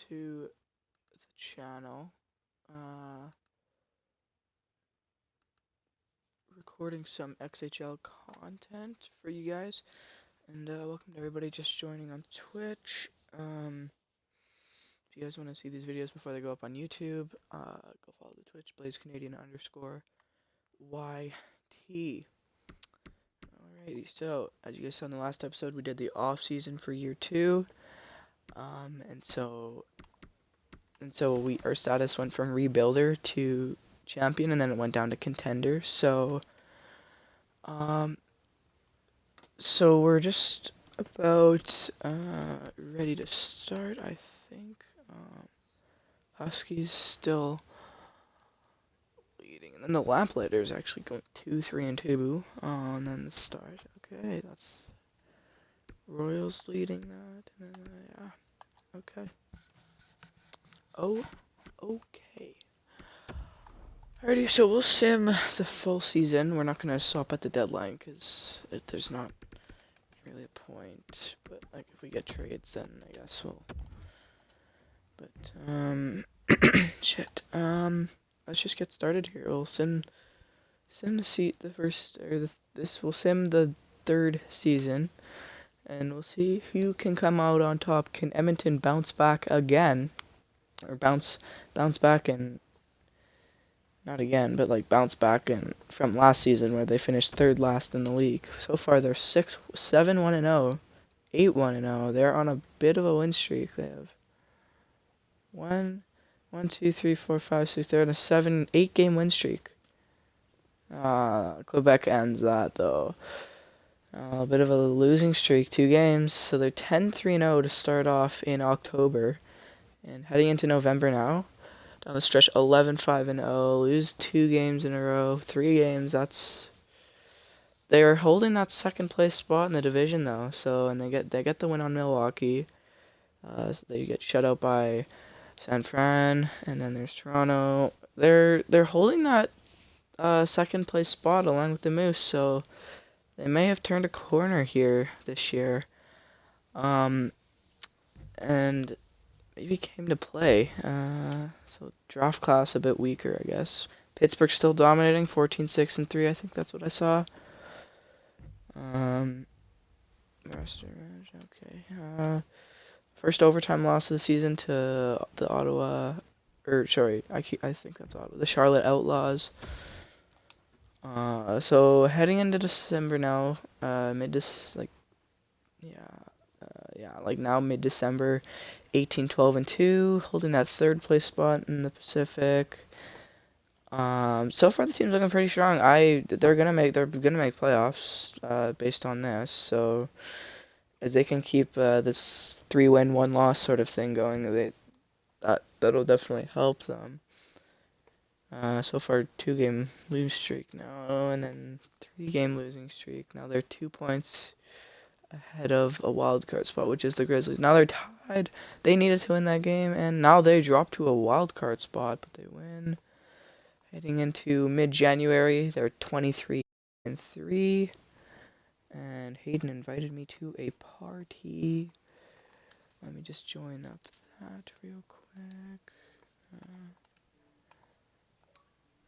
to the channel. Recording some XHL content for you guys, and welcome to everybody just joining on Twitch. If you guys want to see these videos before they go up on YouTube, go follow the Twitch, BlazeCanadian_YT. Alrighty, so as you guys saw in the last episode, we did the off season for year 2, and so our status went from rebuilder to champion, and then it went down to contender. So we're just about ready to start, I think. Husky's still leading, and then the Lamplighter is actually going 2-3-2 and then the start. Okay, that's Royals leading that, and then yeah, okay. Okay. Alrighty, so we'll sim the full season. We're not gonna swap at the deadline because there's not really a point. But like if we get trades, then I guess we'll. But shit. Let's just get started here. We'll sim the first or this. We'll sim the 3rd season, and we'll see who can come out on top. Can Edmonton bounce back again, or bounce back and not again, but like bounce back and from last season where they finished 3rd last in the league. So far they're 7-1-0, 8-1-0. They're on a bit of a win streak. They have 1, 2, 3, 4, 5, 6. They're on a 8 game win streak. Quebec ends that though. A bit of a losing streak, 2 games. So they're 10-3-0 to start off in October, and heading into November now. Down the stretch, 11-5-0, lose 2 games in a row, 3 games. They are holding that 2nd place spot in the division though. So and they get the win on Milwaukee. So they get shut out by San Fran, and then there's Toronto. They're holding that 2nd place spot along with the Moose. So they may have turned a corner here this year. And maybe came to play. So draft class a bit weaker, I guess. Pittsburgh still dominating, 14-6-3. I think that's what I saw. Okay. First overtime loss of the season to the Ottawa, I think that's Ottawa. The Charlotte Outlaws. So heading into December now, mid-December, 18-12-2, holding that 3rd place spot in the Pacific. So far the team's looking pretty strong. They're gonna make playoffs based on this. So as they can keep this 3-win, 1-loss sort of thing going, that'll definitely help them. So far 2-game losing streak now, and then 3-game losing streak. Now they're 2 points ahead of a wild card spot, which is the Grizzlies. Now they're tied. They needed to win that game, and now they drop to a wild card spot, but they win. Heading into mid-January, they're 23-3, and Hayden invited me to a party. Let me just join up that real quick.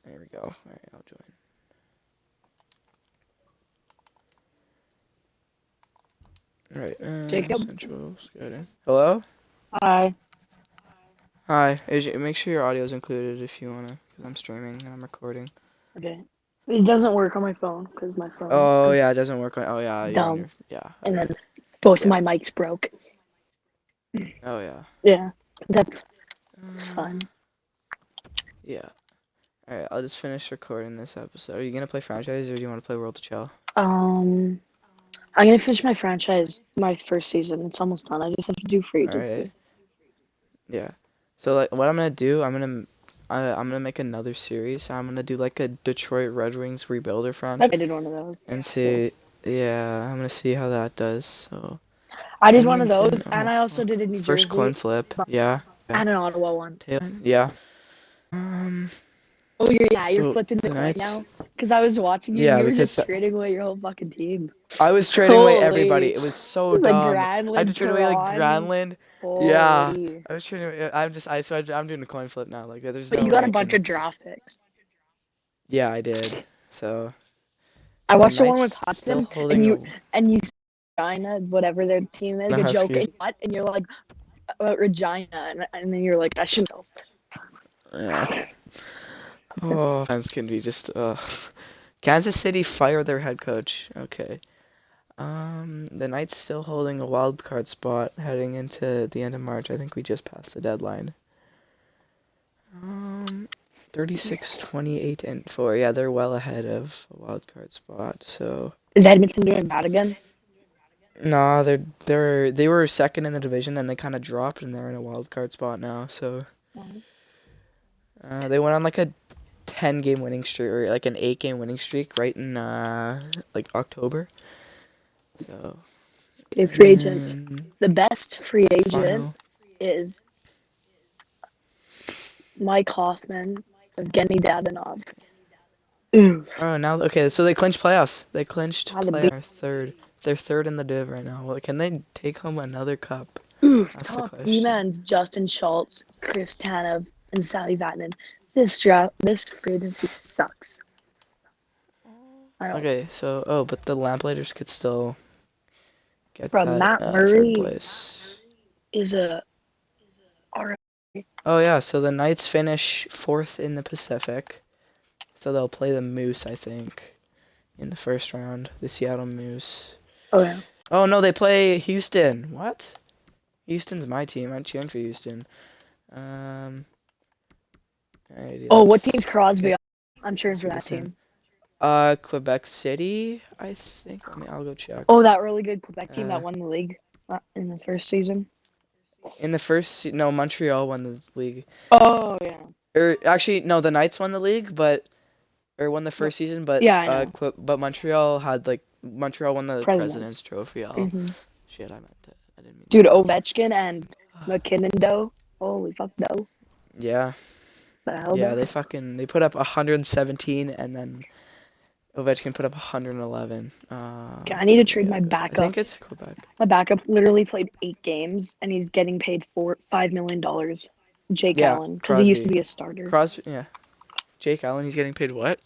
There we go. Alright, I'll join. Alright, Jacob. Central Scouting. Hello? Hi. Hi. Make sure your audio is included if you wanna, because I'm streaming and I'm recording. Okay. It doesn't work on my phone because my phone. Oh yeah, it doesn't work on. Oh yeah, you're on Dumb. yeah. And Okay. then both of my mics broke. Oh yeah. Yeah, that's fun. Yeah. Alright, I'll just finish recording this episode. Are you gonna play franchise or do you want to play World of Chill? I'm gonna finish my franchise, my 1st season. It's almost done. I just have to do free. Alright. Yeah. So like, what I'm gonna do, I'm gonna make another series. I'm gonna do like a Detroit Red Wings rebuilder franchise. I did one of those. And see, yeah, I'm gonna see how that does. So. I did one of those, and I also did a New Jersey. First coin flip. Yeah. And an Ottawa one. Yeah. Oh, you're So flipping the the coin Knights, now? Because I was watching you and yeah, you were because just trading away your whole fucking team. I was trading away everybody. Holy. It was so Like dumb. I had to Granlund, trade away like Perron. Granlund. Yeah, Holy. I was trading. I'm doing a coin flip now. Like, there's But no you way got a I bunch can. of draft picks. Yeah, I did. So I the watched the one with Knights still Hudson, holding a. and you Regina, whatever their team is, The a joke, Huskies. and what? And you're like, Regina, and then you're like, I should know. Yeah. Oh, fans can be just. Kansas City fired their head coach. Okay. The Knights still holding a wild card spot heading into the end of March. I think we just passed the deadline. 36, 28, and 4. Yeah, they're well ahead of a wild card spot. So Is Edmonton doing bad again? nah, they were second in the division, and they kind of dropped, and they're in a wild card spot now. So they went on like a 10-game winning streak, or like an 8-game winning streak, right in like October. So Okay, free agents. and The best free agent final. is Mike Hoffman of Evgeny Dadonov. Ooh, Oh, now okay. So they clinched playoffs. They clinched how the beat. third. They're third in the div right now. Well, can they take home another cup? Ooh, That's the top question. D-men's Justin Schultz, Chris Tanev, and Sally Vatanen. This free agency sucks. I don't. Okay, so but the Lamplighters could still get Bro, that Matt third Murray place. is a. Oh yeah, so the Knights finish fourth in the Pacific, so they'll play the Moose, I think, in the first round. The Seattle Moose. Oh yeah. Oh no, they play Houston. What? Houston's my team. I'm cheering for Houston. Alrighty, Oh, what team's let's. Crosby Okay, on? I'm cheering let's for read that this in. team. Quebec City, I think. I'll go check. Oh, that really good Quebec team Uh, that won the league in the first season. in the no, Montreal won the league. Oh yeah. Or actually, no, the Knights won the league, or won the first season, but Yeah, I know. but Montreal won the Presidents. President's Trophy. Oh, hmm shit, I meant it. I didn't mean Dude, to. Ovechkin and McKinnon dough. Holy fuck dough. Yeah, The hell yeah, dough. they put up 117, and then Ovechkin put up 111. Okay, I need to trade Yeah, my I backup. think it's Quebec. My backup literally played 8 games and he's getting paid $5 million. Jake Yeah, Allen, because he used to Crosby. be a starter. Yeah. Jake Allen, he's getting paid what?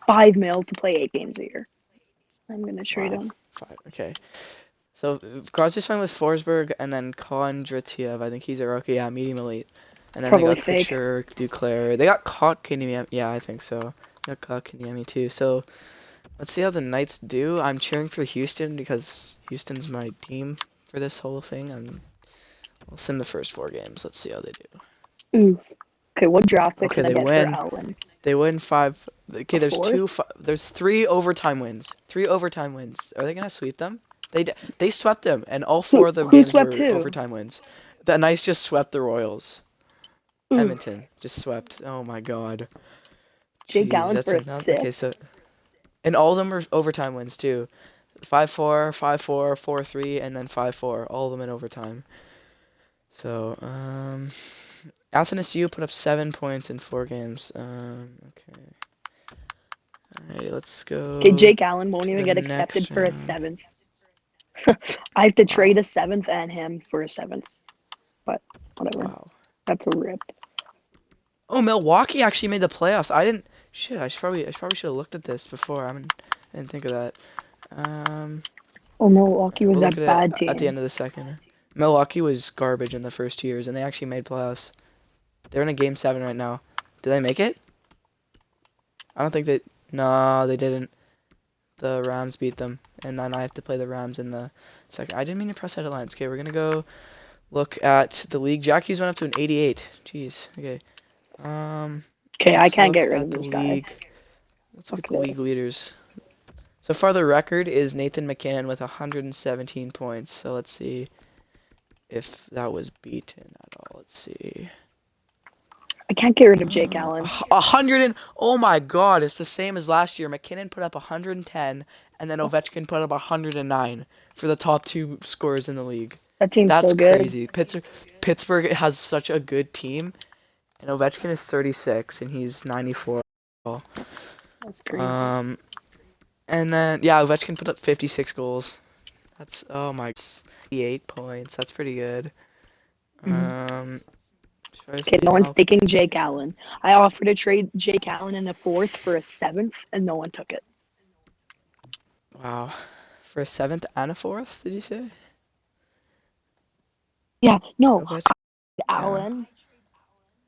$5 million to play 8 games a year. I'm gonna trade Wow. him. 5. Okay. So Crosby's fine with Forsberg, and then Kondratiev. I think he's a rookie. Yeah, medium elite. And then they Probably got fake. Kutcher, Duclair. They got Kotkaniemi. Yeah, I think so. They got Kotkaniemi too. So let's see how the Knights do. I'm cheering for Houston because Houston's my team for this whole thing. I'll sim the first 4 games. Let's see how they do. Ooh. Okay, what draft pick Okay, can I they get for win. Allen? They win 5. Okay, A fourth? There's 3 overtime wins. 3 overtime wins. Are they gonna sweep them? They swept them, and all 4 of the Who games swept were who? overtime wins. The Knights just swept the Royals. Ooh. Edmonton just swept. Oh my god. Jake Jeez, Allen that's for enough. Okay, assist? so and all of them were overtime wins too. 5-4, 5-4, 4-3, and then 5-4. All of them in overtime. So Athanasiu put up 7 points in 4 games. Okay. Alright, let's Okay, go Jake Allen won't to even the get accepted next for a round. 7th. I have to trade Wow. a 7th and him for a 7th. But whatever. Wow. That's a rip. Oh, Milwaukee actually made the playoffs. I didn't. Shit, I probably should have looked at this before. I didn't think of that. Oh, Milwaukee was We'll a look at it bad at the team. end of the second. Milwaukee was garbage in the first 2 years, and they actually made playoffs. They're in a game 7 right now. Did they make it? I don't think they. No, they didn't. The Rams beat them, and then I have to play the Rams in the second. I didn't mean to press headlines. Okay, we're gonna go look at the league. Jackies went up to an 88. Jeez. Okay. Okay, I Let's can't get look rid of at the this guy. league. Let's look Fuck at the league this. leaders. So far, the record is Nathan McKinnon with 117 points. So let's see if that was beaten at all. Let's see. I can't get rid of Jake Allen. 100 and oh my god, it's the same as last year. McKinnon put up 110, and then Ovechkin put up 109 for the top 2 scorers in the league. That team's That's so good. crazy. Pittsburgh has such a good team, and Ovechkin is 36 and he's 94. That's crazy. And then yeah, Ovechkin put up 56 goals. That's 8 points. That's pretty good. Okay, no one's taking Jake Allen. I offered to trade Jake Allen in a 4th for a 7th, and no one took it. Wow, for a 7th and a 4th, did you say? Yeah, no, Ovechkin. Allen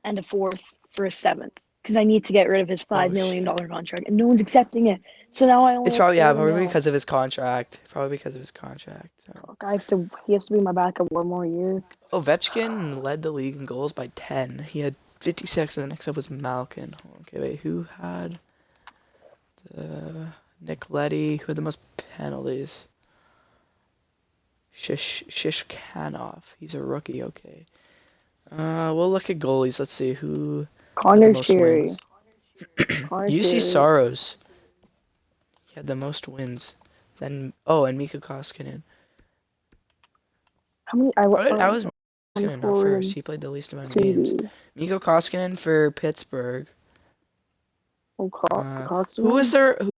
and a 4th for a 7th because I need to get rid of his $5 million contract, and no one's accepting it. So now I only It's have probably 4 probably mil. because of his contract. So. Fuck, he has to be my backup one more year. Ovechkin led the league in goals by 10. He had 56, and the next up was Malkin. Okay, wait, who had Nick Leddy? Who had the most penalties? Shishkanov. He's a rookie. Okay. We'll look at goalies. Let's see who had the Connor most Cherry. wins. UC Saros. He had the most wins. Then and Mikko Koskinen. How many? I was Koskinen not first. He played the least amount of games. Mikko Koskinen for Pittsburgh. Who was there? Who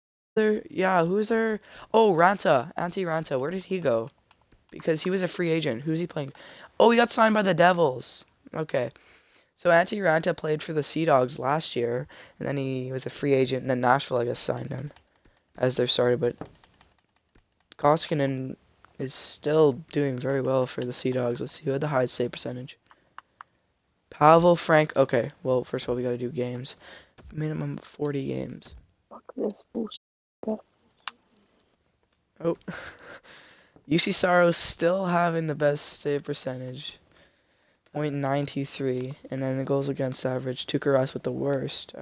was there? Oh, Ranta. Antti Ranta. Where did he go? Because he was a free agent. Who's he playing? Oh, he got signed by the Devils. Okay. So Antti Ranta played for the Sea Dogs last year, and then he was a free agent, and then Nashville, I guess, signed him as their starter. But Koskinen is still doing very well for the Sea Dogs. Let's see who had the highest save percentage. Pavel Frank. Okay, well, first of all, we gotta do games. Minimum 40 games. Fuck this bullshit. Oh. UC Saros still having the best save percentage. .923, and then the goals against average. Tuukka with the worst.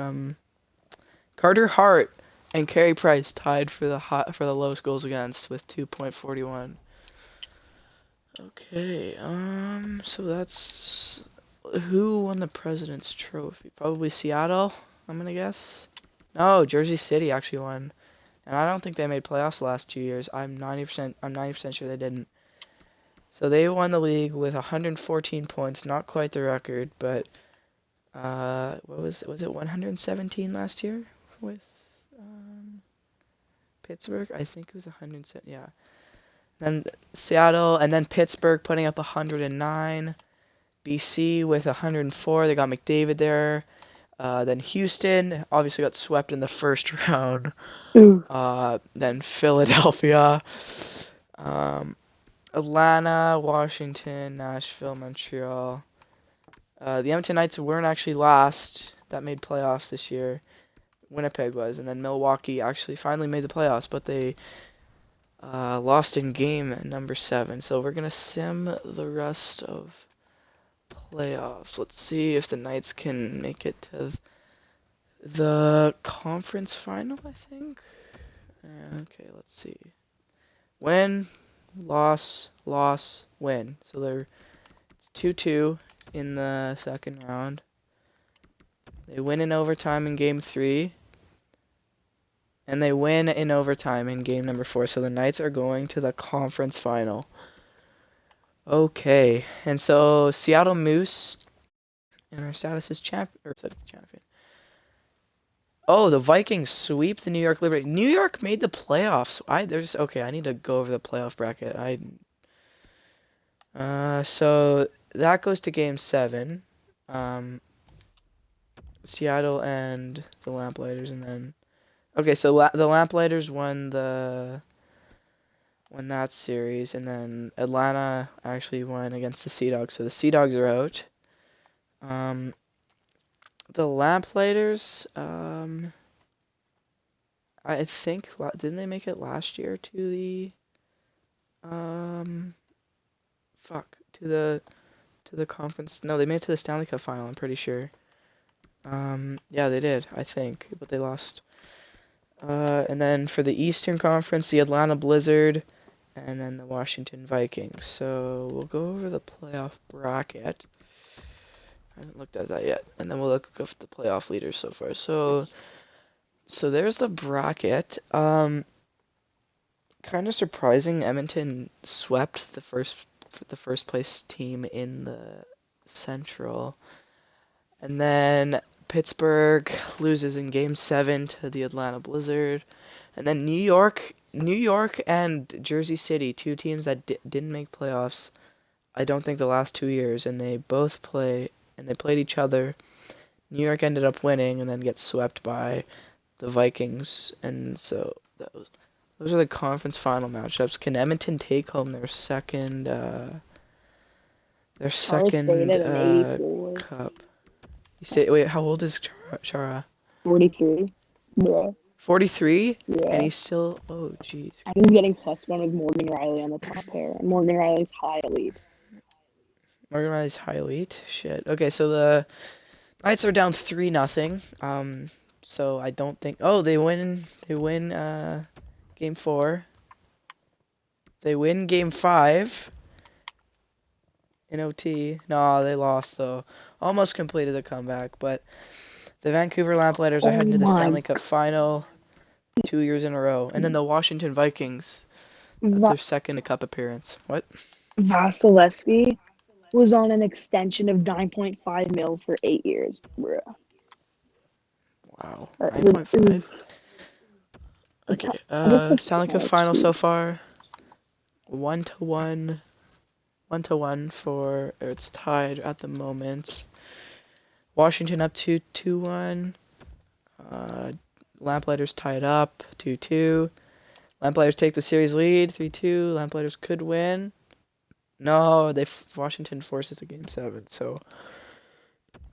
Carter Hart and Carey Price tied for the lowest goals against with 2.41. Okay, so that's who won the President's Trophy? Probably Seattle, I'm gonna guess. No, Jersey City actually won, and I don't think they made playoffs the last 2 years. I'm 90% sure they didn't. So they won the league with 114 points, not quite the record, but what was it 117 last year with Pittsburgh? I think it was 107. Yeah. Then Seattle, and then Pittsburgh putting up 109. BC with 104. They got McDavid there. Then Houston obviously got swept in the first round. Then Philadelphia. Atlanta, Washington, Nashville, Montreal. The Edmonton Knights weren't actually last. That made playoffs this year. Winnipeg was. And then Milwaukee actually finally made the playoffs, but they lost in game number 7. So we're going to sim the rest of playoffs. Let's see if the Knights can make it to the conference final, I think. Okay, let's see. Win, loss, win. So it's 2-2 in the second round. They win in overtime in game 3. And they win in overtime in game number 4. So the Knights are going to the conference final. Okay. And so Seattle Moose and our status is champion. Oh, the Vikings sweep the New York Liberty. New York made the playoffs. I need to go over the playoff bracket. So that goes to game 7. Seattle and the Lamplighters, and then so the Lamplighters won that series, and then Atlanta actually won against the Sea Dogs. So the Sea Dogs are out. The Lamplighters, I think, didn't they make it last year to the to the conference? No, they made it to the Stanley Cup final, I'm pretty sure. Yeah, they did, I think, but they lost. And then for the Eastern Conference, the Atlanta Blizzard, and then the Washington Vikings. So we'll go over the playoff bracket. I haven't looked at that yet. And then we'll look at the playoff leaders so far. So there's the bracket. Kind of surprising, Edmonton swept the first place team in the Central. And then Pittsburgh loses in Game 7 to the Atlanta Blizzard. And then New York and Jersey City, two teams that didn't make playoffs, I don't think the last 2 years, and they played each other. New York ended up winning and then gets swept by the Vikings, and so those are the conference final matchups. Can Edmonton take home their second An 84. cup? You say, wait, how old is Chara? 43. Bro. 43? Yeah. And he's still, oh jeez. I was getting +1 with Morgan Riley on the top pair. Morgan Riley's high elite. Morgan Riley's high elite? Shit. Okay, so the Knights are down 3-0. So I don't think, oh, they win Game 4. They win Game 5 in OT. No, they lost though. Almost completed the comeback, but the Vancouver Lamplighters are heading to the Stanley Cup final 2 years in a row. And then the Washington Vikings, that's their second cup appearance. What? Vasilevsky was on an extension of 9.5 mil for 8 years, bro. Wow, 9.5. Okay, Stanley Cup final so far, 1-1. 1-1 for, it's tied at the moment. Washington up 2-1. Lamplighters tied up 2-2. Lamplighters take the series lead 3-2. Lamplighters could win. No, Washington forces a Game 7. So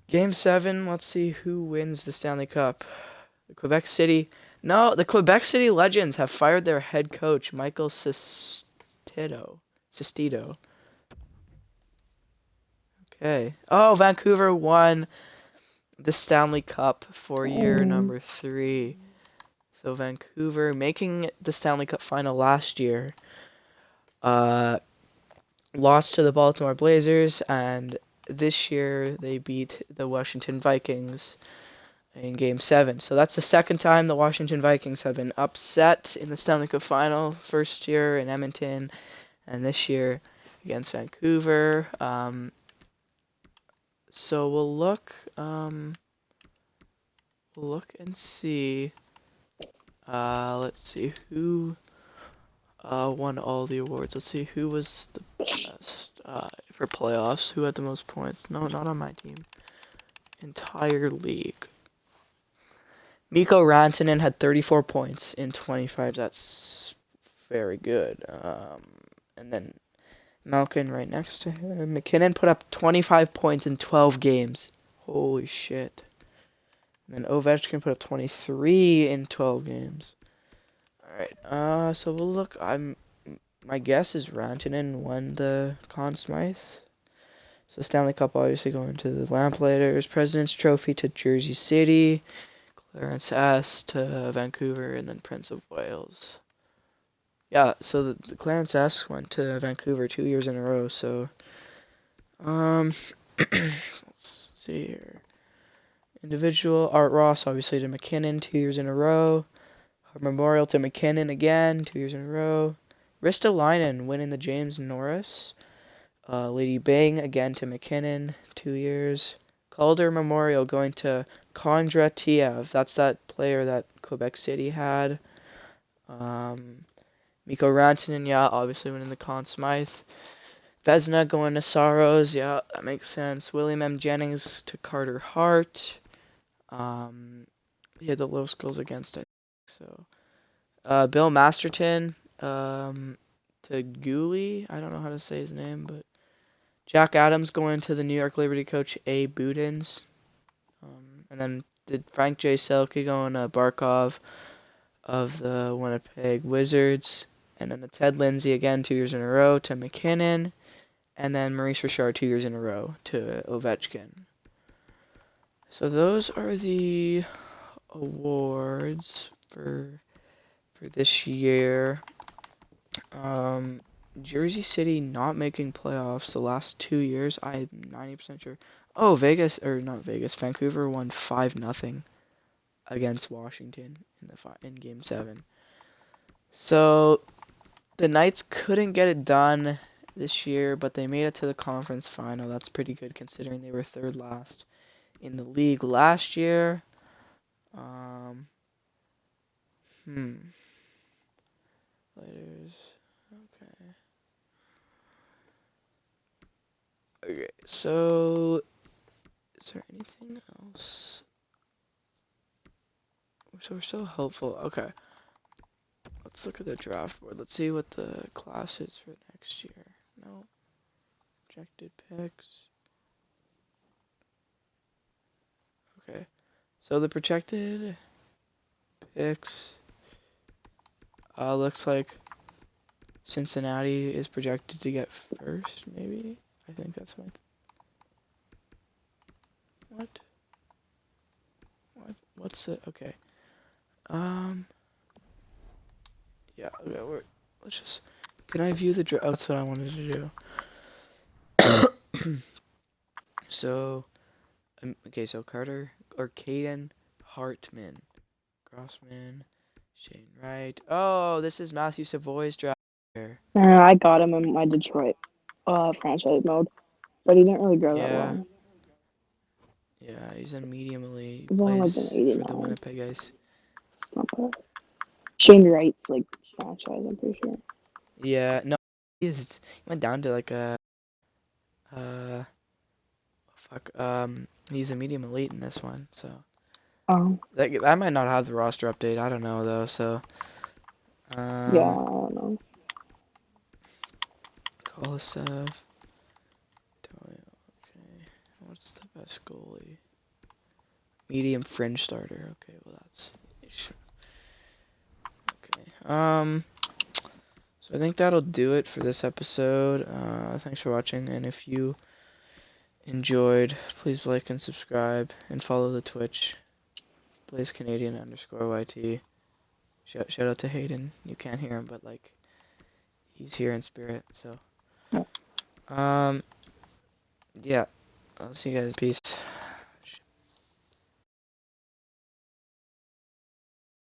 Game 7, let's see who wins the Stanley Cup. The Quebec City. No, the Quebec City Legends have fired their head coach, Michael Sestito. Okay. Oh, Vancouver won the Stanley Cup for year number 3. So Vancouver making the Stanley Cup final last year. Lost to the Baltimore Blazers, and this year they beat the Washington Vikings in Game 7. So that's the second time the Washington Vikings have been upset in the Stanley Cup final. First year in Edmonton, and this year against Vancouver. So we'll look and see. Let's see who won all the awards. Let's see who was the best for playoffs. Who had the most points? No, not on my team. Entire league. Mikko Rantanen had 34 points in 25. That's very good. And then Malkin right next to him. McKinnon put up 25 points in 12 games. Holy shit. And then Ovechkin put up 23 in 12 games. Alright, so we'll look. My guess is Rantanen won the Conn Smythe. So Stanley Cup obviously going to the Lamplighters. President's Trophy to Jersey City. Clarence S. to Vancouver, and then Prince of Wales. Yeah, so the Clarence S. went to Vancouver 2 years in a row, so let's see here. Individual, Art Ross obviously to McKinnon 2 years in a row. Memorial to McKinnon again 2 years in a row. Ristolainen winning the James Norris. Lady BYNG again to McKinnon 2 years. Calder Memorial going to Kondratiev. That's that player that Quebec City had. Mikko Rantanen, yeah, obviously winning the Conn Smythe. Vezina going to Saros, yeah, that makes sense. William M. Jennings to Carter Hart. He had the lowest goals against, I think so. Bill Masterton to Gooley. I don't know how to say his name, but Jack Adams going to the New York Liberty coach A. Budins. And then did Frank J. Selke going to Barkov of the Winnipeg Wizards. And then the Ted Lindsay again 2 years in a row to McKinnon. And then Maurice Richard 2 years in a row to Ovechkin. So those are the awards for this year. Jersey City not making playoffs the last 2 years. I'm 90% sure. Oh, Vancouver won 5-0 against Washington in Game 7. So the Knights couldn't get it done this year, but they made it to the conference final. That's pretty good considering they were third last in the league last year. Players. Okay, so is there anything else? So we're so helpful. Okay, let's look at the draft board. Let's see what the class is for next year. No, projected picks. Okay, so the projected picks looks like Cincinnati is projected to get first, maybe. I think that's what. What's it? Okay. Yeah. Okay. Let's just. Can I view the draft? Oh, that's what I wanted to do. So, okay. So Carter or Caden Hartman, Grossman, Shane Wright. Oh, this is Matthew Savoy's draft here. I got him in my Detroit franchise mode, but he didn't really grow that Yeah. well. Yeah, he's in medium elite. He's only like an Plays 89. for the Winnipeg Ice. Not bad. Shane Wright's like franchise, I'm pretty sure. Yeah, no, he went down to like a he's a medium elite in this one, so that might not have the roster update. I don't know though. So yeah, I don't know. Kolosev. Okay, what's the best goalie? Medium fringe starter. Okay, well that's okay. So I think that'll do it for this episode. Thanks for watching, and if you enjoyed, please like and subscribe, and follow the Twitch. Blaze Canadian _YT. Shout out to Hayden. You can't hear him, but like he's here in spirit. So, yeah. I'll see you guys. Peace.